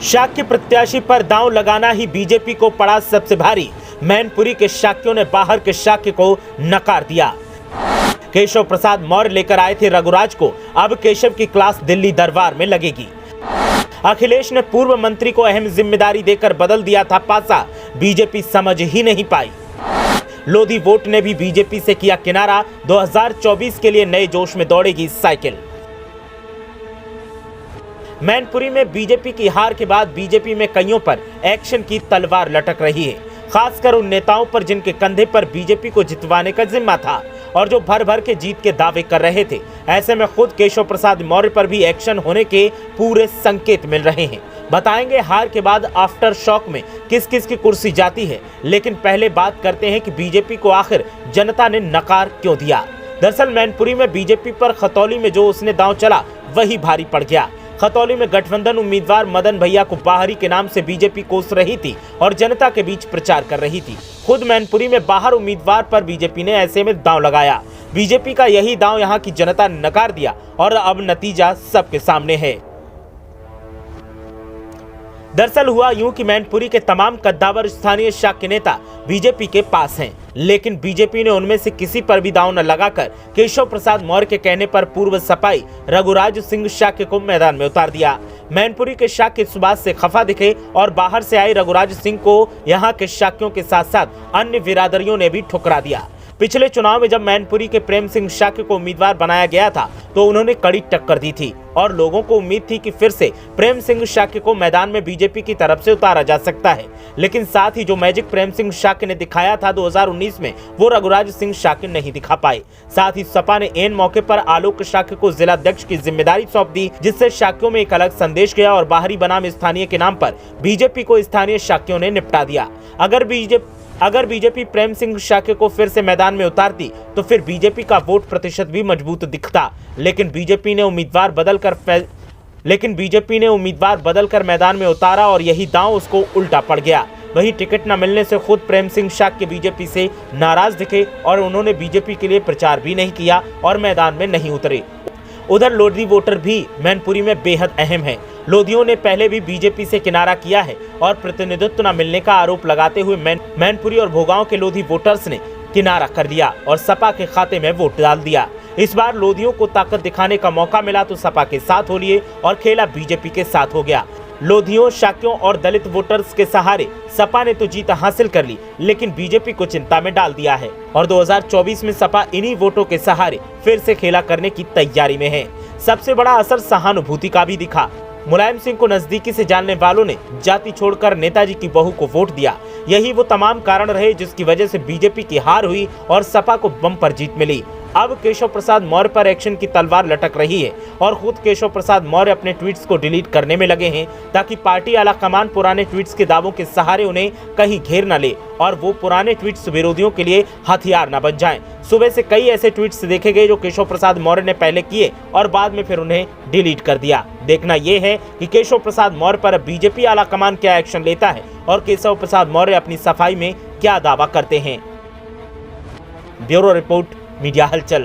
शाक्य प्रत्याशी पर दांव लगाना ही बीजेपी को पड़ा सबसे भारी। मैनपुरी के शाक्यों ने बाहर के शाक्य को नकार दिया। केशव प्रसाद मौर्य लेकर आए थे रघुराज को, अब केशव की क्लास दिल्ली दरबार में लगेगी। अखिलेश ने पूर्व मंत्री को अहम जिम्मेदारी देकर बदल दिया था पासा, बीजेपी समझ ही नहीं पाई। लोधी वोट ने भी बीजेपी से किया किनारा, 2024 के लिए नए जोश में दौड़ेगी साइकिल। मैनपुरी में बीजेपी की हार के बाद बीजेपी में कईयों पर एक्शन की तलवार लटक रही है, खासकर उन नेताओं पर जिनके कंधे पर बीजेपी को जितवाने का जिम्मा था और जो भर भर के जीत के दावे कर रहे थे। ऐसे में खुद केशव प्रसाद मौर्य पर भी एक्शन होने के पूरे संकेत मिल रहे हैं। बताएंगे हार के बाद आफ्टर शॉक में किस किस की कुर्सी जाती है, लेकिन पहले बात करते हैं कि बीजेपी को आखिर जनता ने नकार क्यों दिया। दरअसल मैनपुरी में बीजेपी पर खतौली में जो उसने दांव चला वही भारी पड़ गया। खतौली में गठबंधन उम्मीदवार मदन भैया को बाहरी के नाम से बीजेपी कोस रही थी और जनता के बीच प्रचार कर रही थी। खुद मैनपुरी में बाहर उम्मीदवार पर बीजेपी ने ऐसे में दांव लगाया। बीजेपी का यही दांव यहां की जनता ने नकार दिया और अब नतीजा सबके सामने है। दरअसल हुआ यूं कि मैनपुरी के तमाम कद्दावर स्थानीय शाक्य नेता बीजेपी के पास हैं, लेकिन बीजेपी ने उनमें से किसी पर भी दांव न लगाकर केशव प्रसाद मौर्य के कहने पर पूर्व सपाई रघुराज सिंह शाक्य को मैदान में उतार दिया। मैनपुरी के शाक्य इस बात से खफा दिखे और बाहर से आए रघुराज सिंह को यहाँ के शाक्यों के साथ साथ अन्य बिरादरियों ने भी ठुकरा दिया। पिछले चुनाव में जब मैनपुरी के प्रेम सिंह शाक्य को उम्मीदवार बनाया गया था तो उन्होंने कड़ी टक्कर दी थी और लोगों को उम्मीद थी कि फिर से प्रेम सिंह शाक्य को मैदान में बीजेपी की तरफ से उतारा जा सकता है। लेकिन साथ ही जो मैजिक प्रेम सिंह शाक्य ने दिखाया था 2019 में, वो रघुराज सिंह शाक्य नहीं दिखा पाए। साथ ही सपा ने एन मौके पर आलोक शाक्य को जिलाध्यक्ष की जिम्मेदारी सौंप दी, जिससे शाक्यों में एक अलग संदेश गया और बाहरी बनाम स्थानीय के नाम पर बीजेपी को स्थानीय शाक्यों ने निपटा दिया। अगर बीजेपी प्रेम सिंह शाक्य को फिर से मैदान में उतारती तो फिर बीजेपी का वोट प्रतिशत भी मजबूत दिखता, लेकिन बीजेपी ने उम्मीदवार बदलकर मैदान में उतारा और यही दांव उसको उल्टा पड़ गया। वहीं टिकट न मिलने से खुद प्रेम सिंह शाक्य बीजेपी से नाराज दिखे और उन्होंने बीजेपी के लिए प्रचार भी नहीं किया और मैदान में नहीं उतरे। उधर लोधी वोटर भी मैनपुरी में बेहद अहम है। लोधियों ने पहले भी बीजेपी से किनारा किया है और प्रतिनिधित्व न मिलने का आरोप लगाते हुए मैनपुरी और भोगांव के लोधी वोटर्स ने किनारा कर दिया और सपा के खाते में वोट डाल दिया। इस बार लोधियों को ताकत दिखाने का मौका मिला तो सपा के साथ हो लिए और खेला बीजेपी के साथ हो गया। लोधियों, शाक्यों और दलित वोटर्स के सहारे सपा ने तो जीत हासिल कर ली, लेकिन बीजेपी को चिंता में डाल दिया है और 2024 में सपा इन्हीं वोटों के सहारे फिर से खेला करने की तैयारी में है। सबसे बड़ा असर सहानुभूति का भी दिखा। मुलायम सिंह को नजदीकी से जानने वालों ने जाति छोड़कर नेताजी की बहू को वोट दिया। यही वो तमाम कारण रहे जिसकी वजह से बीजेपी की हार हुई और सपा को बम्पर जीत मिली। अब केशव प्रसाद मौर्य पर एक्शन की तलवार लटक रही है और खुद केशव प्रसाद मौर्य अपने ट्वीट्स को डिलीट करने में लगे हैं ताकि पार्टी आला कमान पुराने ट्वीट्स के दावों के सहारे उन्हें कहीं घेर न ले और वो पुराने ट्वीट्स विरोधियों के लिए हथियार न बन जाएं। सुबह से कई ऐसे ट्वीट्स देखे गए जो केशव प्रसाद मौर्य ने पहले किए और बाद में फिर उन्हें डिलीट कर दिया। देखना यह है कि केशव प्रसाद मौर्य पर बीजेपी आला कमान क्या एक्शन लेता है और केशव प्रसाद मौर्य अपनी सफाई में क्या दावा करते हैं। ब्यूरो रिपोर्ट, मीडिया हलचल।